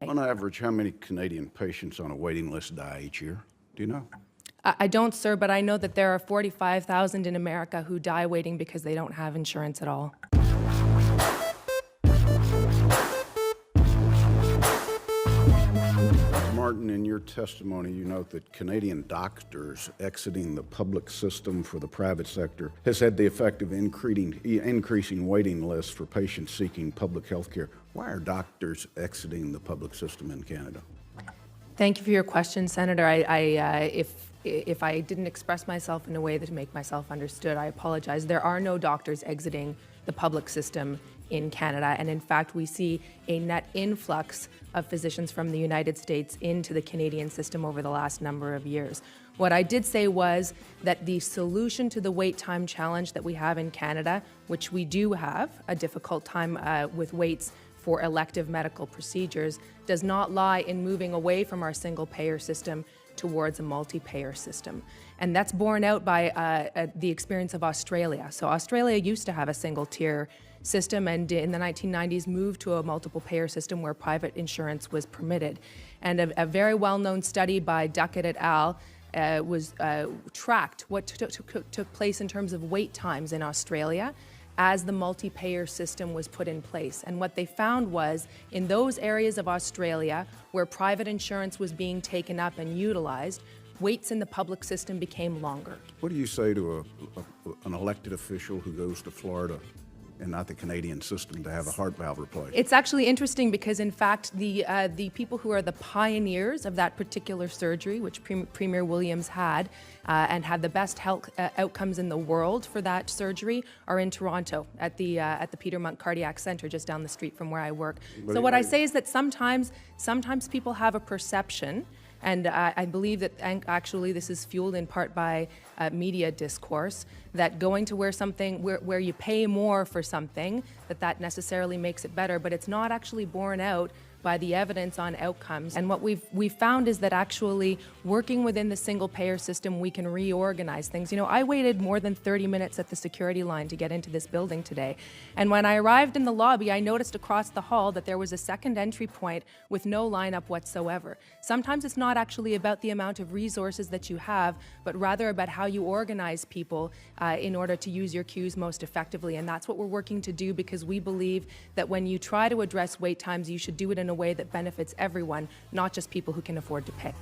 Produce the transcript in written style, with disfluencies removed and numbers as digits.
On average, how many Canadian patients on a waiting list die each year? Do you know? I don't, sir, but I know that there are 45,000 in America who die waiting because they don't have insurance at all. Martin, in your testimony, you note that Canadian doctors exiting the public system for the private sector has had the effect of increasing waiting lists for patients seeking public health care. Why are doctors exiting the public system in Canada? Thank you for your question, Senator. If I didn't express myself in a way that make myself understood, I apologize. There are no doctors exiting the public system in Canada, and in fact, we see a net influx of physicians from the United States into the Canadian system over the last number of years. What I did say was that the solution to the wait time challenge that we have in Canada, which we do have a difficult time with waits for elective medical procedures, does not lie in moving away from our single payer system towards a multi-payer system. And that's borne out by the experience of Australia. So Australia used to have a single tier system, and in the 1990s moved to a multiple payer system where private insurance was permitted. And a very well-known study by Duckett et al. Tracked what took place in terms of wait times in Australia as the multi-payer system was put in place. And what they found was, in those areas of Australia where private insurance was being taken up and utilized, waits in the public system became longer. What do you say to an elected official who goes to Florida and not the Canadian system to have a heart valve replaced? It's actually interesting because, in fact, the people who are the pioneers of that particular surgery, which Premier Williams had, and had the best health outcomes in the world for that surgery, are in Toronto at the Peter Munk Cardiac Centre, just down the street from where I work. So what I say is that sometimes people have a perception, and I believe that actually this is fueled in part by media discourse, that going to where you pay more for something, that necessarily makes it better, but it's not actually borne out by the evidence on outcomes. And what we've found is that actually working within the single payer system, we can reorganize things. You know, I waited more than 30 minutes at the security line to get into this building today. And when I arrived in the lobby, I noticed across the hall that there was a second entry point with no lineup whatsoever. Sometimes it's not actually about the amount of resources that you have, but rather about how you organize people in order to use your queues most effectively. And that's what we're working to do, because we believe that when you try to address wait times, you should do it in a way that benefits everyone, not just people who can afford to pay.